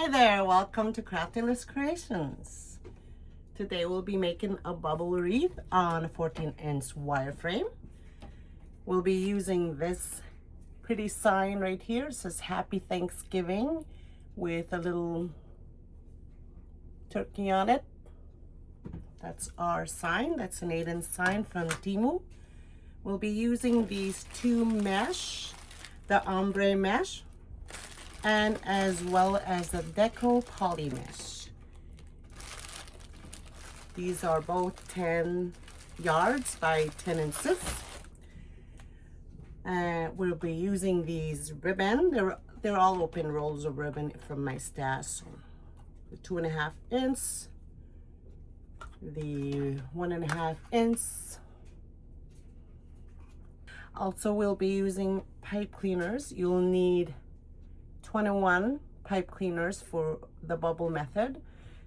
Hi there, welcome to Crafty CreeAtions. Today we'll be making a bubble wreath on a 14-inch wireframe. We'll be using this pretty sign right here. It says Happy Thanksgiving with a little turkey on it. That's our sign. That's an 8-inch sign from Temu. We'll be using these two mesh, the ombre mesh, and as well as the Deco poly mesh. These are both 10 yards by 10 inches. We'll be using these ribbon. They're all open rolls of ribbon from my stash. So the 2.5 inch, the 1.5 inch. Also, we'll be using pipe cleaners. You'll need 21 pipe cleaners for the bubble method,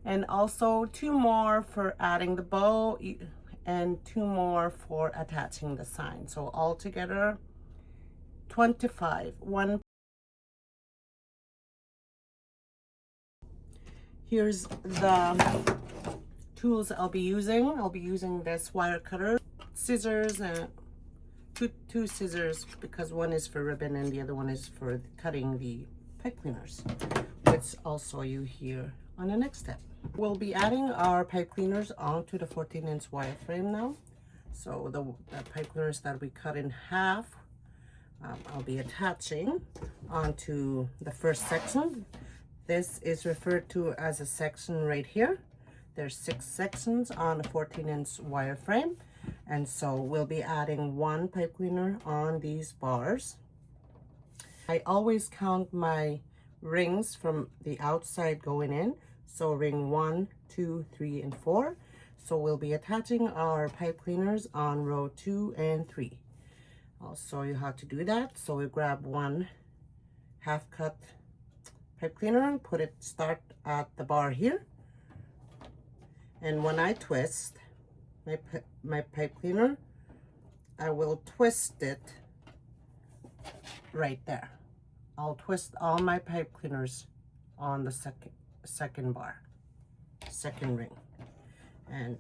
and also 2 more for adding the bow and 2 more for attaching the sign. So altogether 25. Here's the tools I'll be using. I'll be using this wire cutter, scissors, and two scissors, because one is for ribbon and the other one is for cutting the pipe cleaners, which I'll show you here on the next step. We'll be adding our pipe cleaners onto the 14-inch wireframe now. So the pipe cleaners that we cut in half, I'll be attaching onto the first section. This is referred to as a section right here. There's 6 sections on a 14-inch wireframe, and so we'll be adding 1 pipe cleaner on these bars. I always count my rings from the outside going in. So ring 1, 2, 3, and 4. So we'll be attaching our pipe cleaners on row 2 and 3. I'll show you how to do that. So we grab 1 half cut pipe cleaner and start at the bar here. And when I twist my pipe cleaner, I will twist it right there. I'll twist all my pipe cleaners on the second bar, second ring, and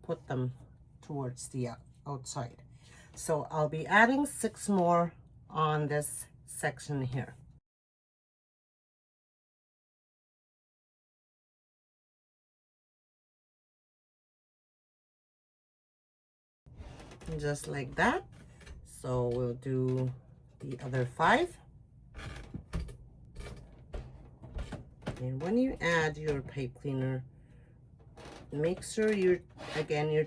put them towards the outside. So I'll be adding 6 more on this section here. Just like that. So we'll do the other 5. And when you add your pipe cleaner, make sure you're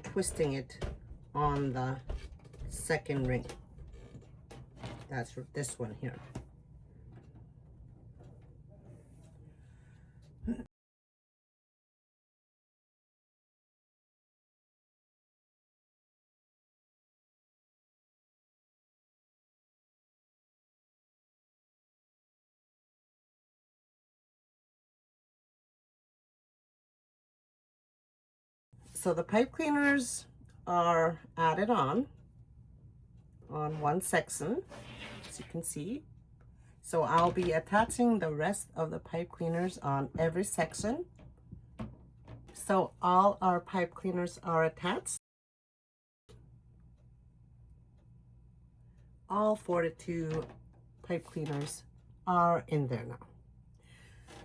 twisting it on the second ring. That's this one here. So the pipe cleaners are added on one section, as you can see. So I'll be attaching the rest of the pipe cleaners on every section. So all our pipe cleaners are attached. All 42 pipe cleaners are in there now.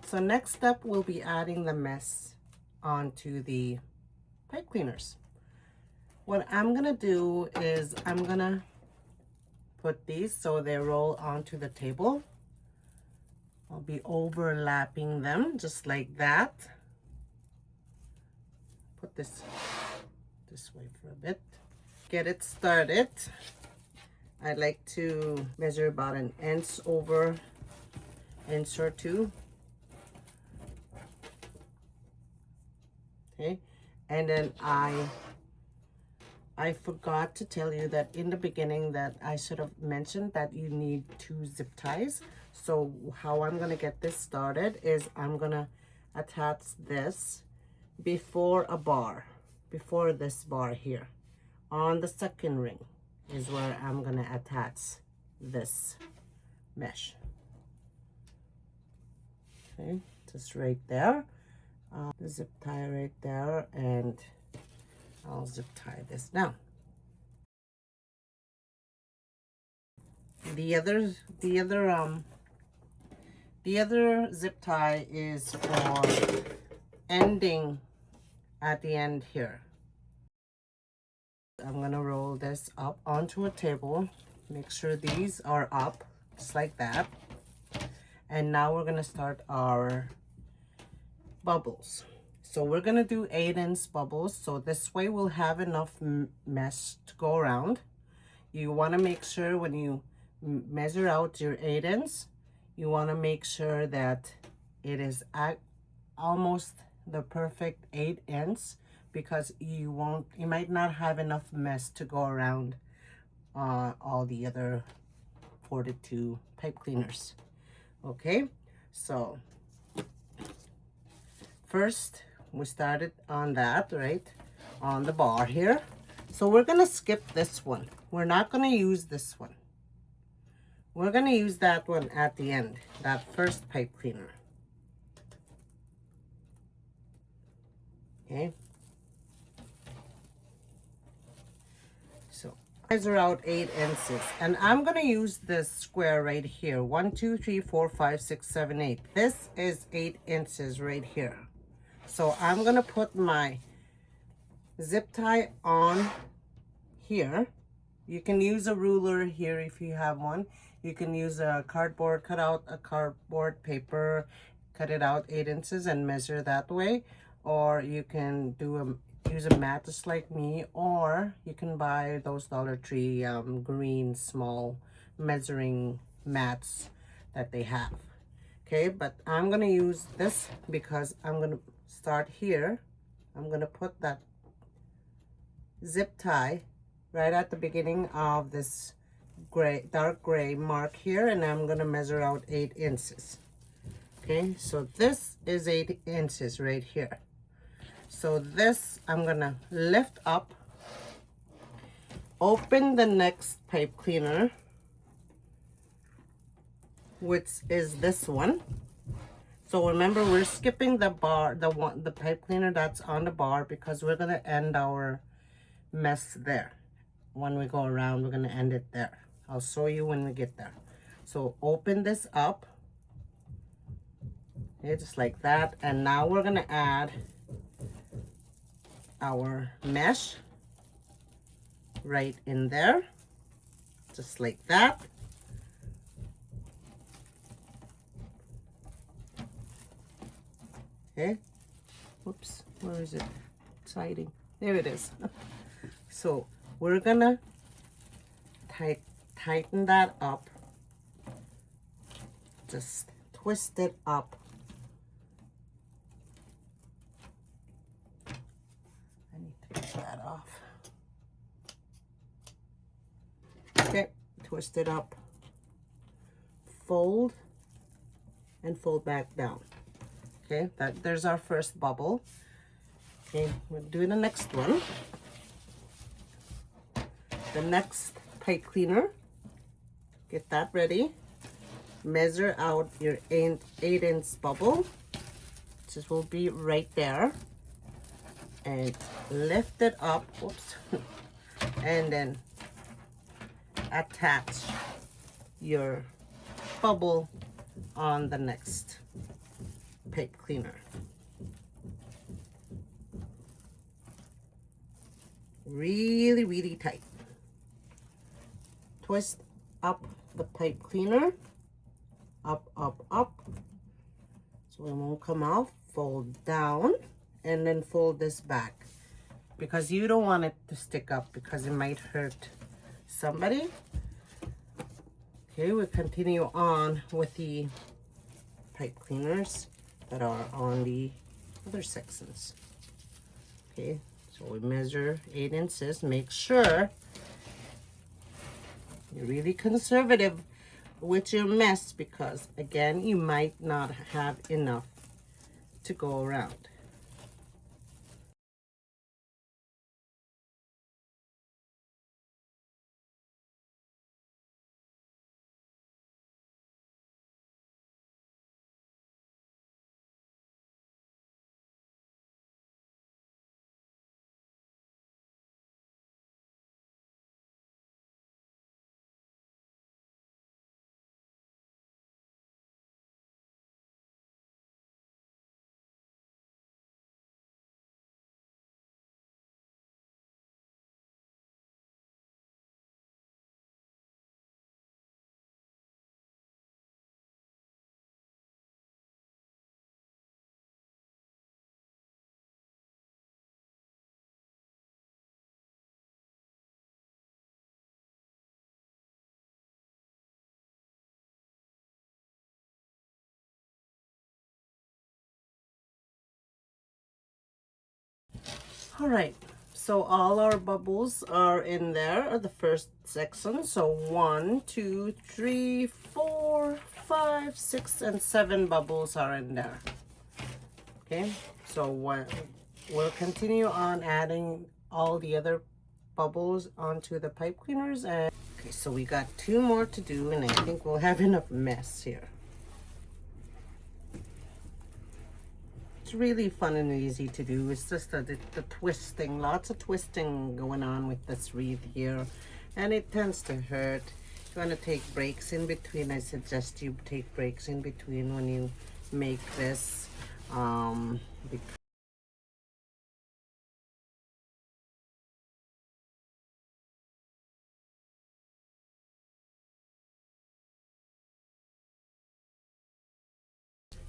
So next step, we'll be adding the mesh onto the pipe cleaners. What I'm gonna do is I'm gonna put these so they roll onto the table. I'll be overlapping them just like that. Put this way for a bit. Get it started. I like to measure about an inch over inch or 2. Okay, and then I forgot to tell you that in the beginning that I should have mentioned that you need 2 zip ties. So how I'm gonna get this started is I'm gonna attach this before this bar here. On the second ring is where I'm gonna attach this mesh. Okay, just right there. The zip tie right there, and I'll zip tie this down. The other zip tie is for ending at the end here. I'm gonna roll this up onto a table. Make sure these are up, just like that. And now we're gonna start our bubbles. So we're gonna do 8-inch bubbles. So this way we'll have enough mesh to go around. You wanna make sure when you measure out your 8-inch, you wanna make sure that it is at almost the perfect 8-inch, because you might not have enough mesh to go around all the other 42 pipe cleaners. Okay, so first we started on that, right, on the bar here. So we're gonna skip this one. We're not gonna use this one. We're gonna use that one at the end, that first pipe cleaner. Okay, so measure out 8 inches, and I'm gonna use this square right here. 1 2 3 4 5 6 7 8. This is 8 inches right here. So I'm gonna put my zip tie on here. You can use a ruler here if you have one. You can use a cardboard, cut out a cardboard paper, cut it out 8 inches and measure that way. Or you can use a mat just like me, or you can buy those Dollar Tree green small measuring mats that they have. Okay, but I'm gonna use this because I'm gonna start here. I'm gonna put that zip tie right at the beginning of this dark gray mark here, and I'm gonna measure out 8 inches. Okay, so this is 8 inches right here. So this I'm gonna lift up, open the next pipe cleaner, which is this one. So remember, we're skipping the bar, the pipe cleaner that's on the bar, because we're gonna end our mess there. When we go around, we're gonna end it there. I'll show you when we get there. So open this up, okay, just like that. And now we're gonna add our mesh right in there, just like that. Okay, whoops, where is it? It's hiding. There it is. So we're gonna tighten that up, just twist it up. I need to get that off. Okay, twist it up, fold, and fold back down. Okay, there's our first bubble. Okay, we'll do the next one. The next pipe cleaner, get that ready. Measure out your 8-inch bubble. This will be right there. And lift it up, whoops, and then attach your bubble on the next pipe cleaner. Really, really tight. Twist up the pipe cleaner, up, up, up, so it won't come off. Fold down, and then fold this back, because you don't want it to stick up, because it might hurt somebody. Okay, we'll continue on with the pipe cleaners that are on the other sections. Okay, so we measure 8 inches. Make sure you're really conservative with your mess, because again, you might not have enough to go around. All right, so all our bubbles are in there, the first section. So 1, 2, 3, 4, 5, 6, and 7 bubbles are in there. Okay, so we'll continue on adding all the other bubbles onto the pipe cleaners. And okay, so we got 2 more to do, and I think we'll have enough mess here. It's really fun and easy to do. It's just the twisting, lots of twisting going on with this wreath here, and it tends to hurt. If you want to take breaks in between, I suggest you take breaks in between when you make this.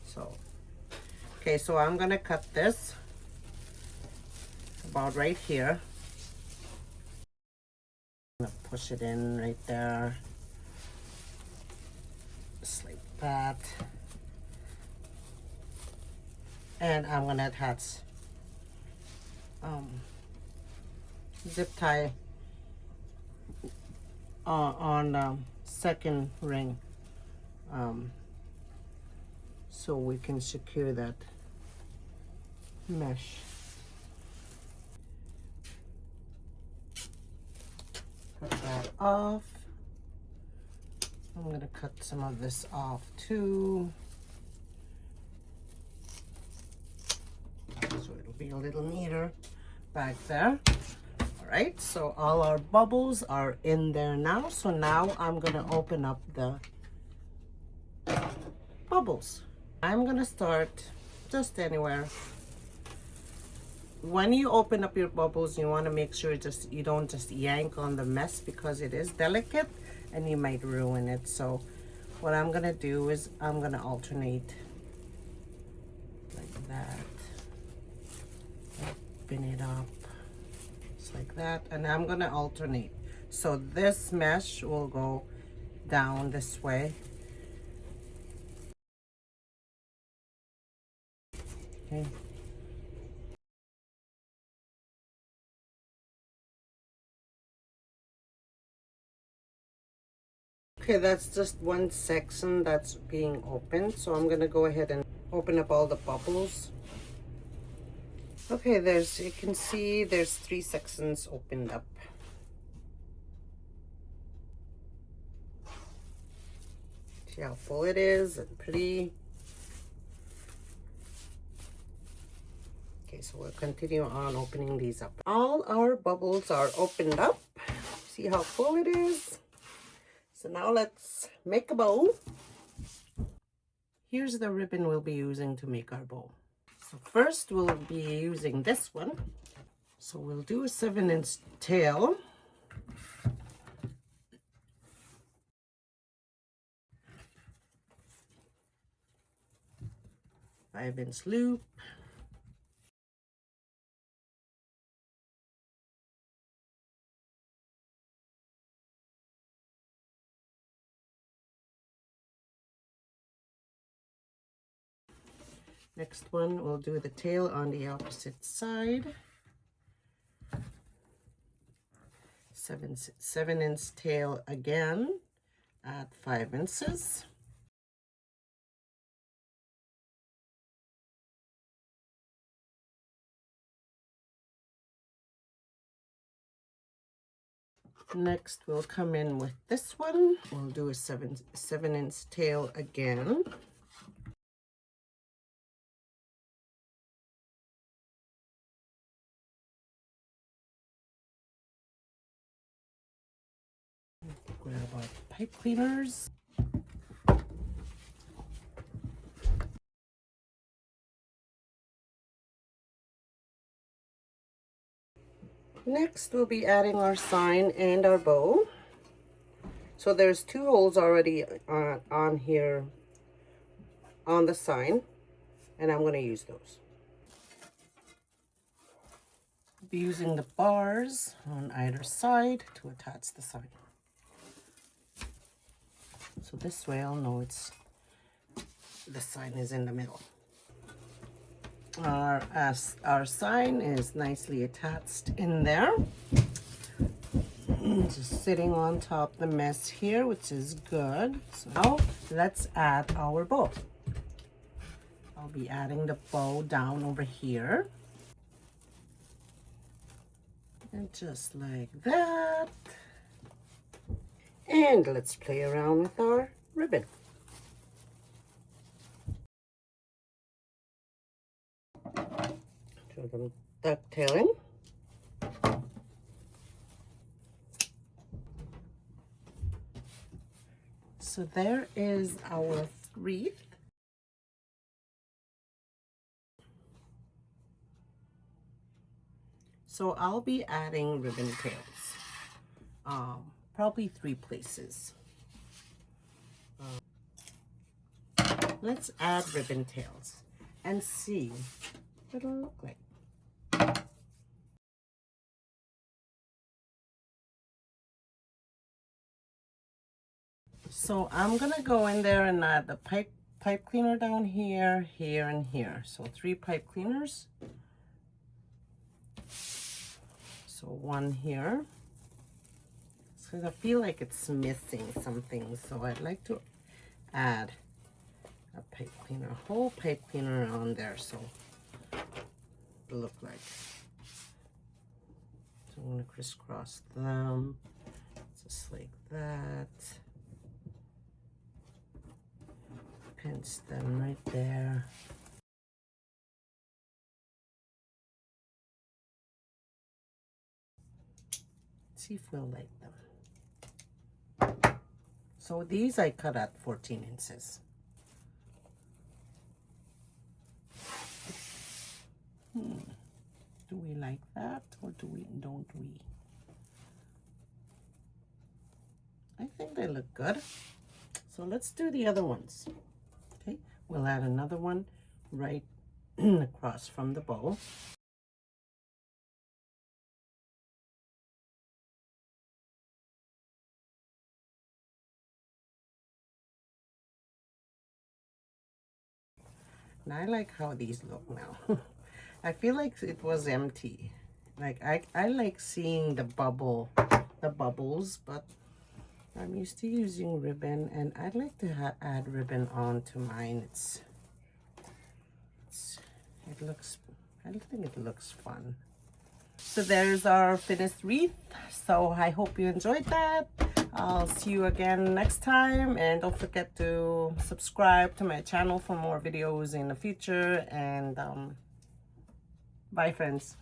So, okay, so I'm gonna cut this about right here. I'm gonna push it in right there, just like that. And I'm gonna attach zip tie on the second ring, so we can secure that mesh. Cut that off. I'm gonna cut some of this off too, so it'll be a little neater back there. All right, so all our bubbles are in there now. So now I'm gonna open up the bubbles. I'm gonna start just anywhere. When you open up your bubbles, you want to make sure you don't just yank on the mess, because it is delicate and you might ruin it. So what I'm gonna do is I'm gonna alternate like that, open it up just like that, and I'm gonna alternate. So this mesh will go down this way. Okay. Okay, that's just one section that's being opened. So I'm gonna go ahead and open up all the bubbles. Okay, you can see there's 3 sections opened up. See how full it is and pretty. Okay, so we'll continue on opening these up. All our bubbles are opened up. See how full it is? So now let's make a bow. Here's the ribbon we'll be using to make our bow. So first we'll be using this one. So we'll do a 7-inch tail. Five-inch loop. Next one, we'll do the tail on the opposite side. 7-inch tail again at 5 inches. Next, we'll come in with this one. We'll do a 7-inch tail again. Grab our pipe cleaners. Next, we'll be adding our sign and our bow. So there's 2 holes already on here on the sign, and I'm going to use those. I'll be using the bars on either side to attach the sign. So this way I'll know the sign is in the middle. our sign is nicely attached in there. Just sitting on top the mess here, which is good. So now let's add our bow. I'll be adding the bow down over here. And just like that. And let's play around with our ribbon. Do a little ducktailing. So there is our wreath. So I'll be adding ribbon tails, probably 3 places. Let's add ribbon tails and see what it'll look like. So I'm gonna go in there and add the pipe cleaner down here, here, and here. So 3 pipe cleaners. So 1 here. So I feel like it's missing something. So I'd like to add a pipe cleaner, a whole pipe cleaner on there. So it'll look like. So I'm gonna crisscross them, just like that. Pinch them right there. See if we'll like them. So these I cut at 14 inches. Do we like that or don't we? I think they look good. So let's do the other ones. Okay, we'll add another one right across from the bow. And I like how these look now. I feel like it was empty. Like I like seeing the bubbles, but I'm used to using ribbon, and I'd like to add ribbon onto mine. I think it looks fun. So there's our finished wreath. So I hope you enjoyed that. I'll see you again next time, and don't forget to subscribe to my channel for more videos in the future. And bye, friends.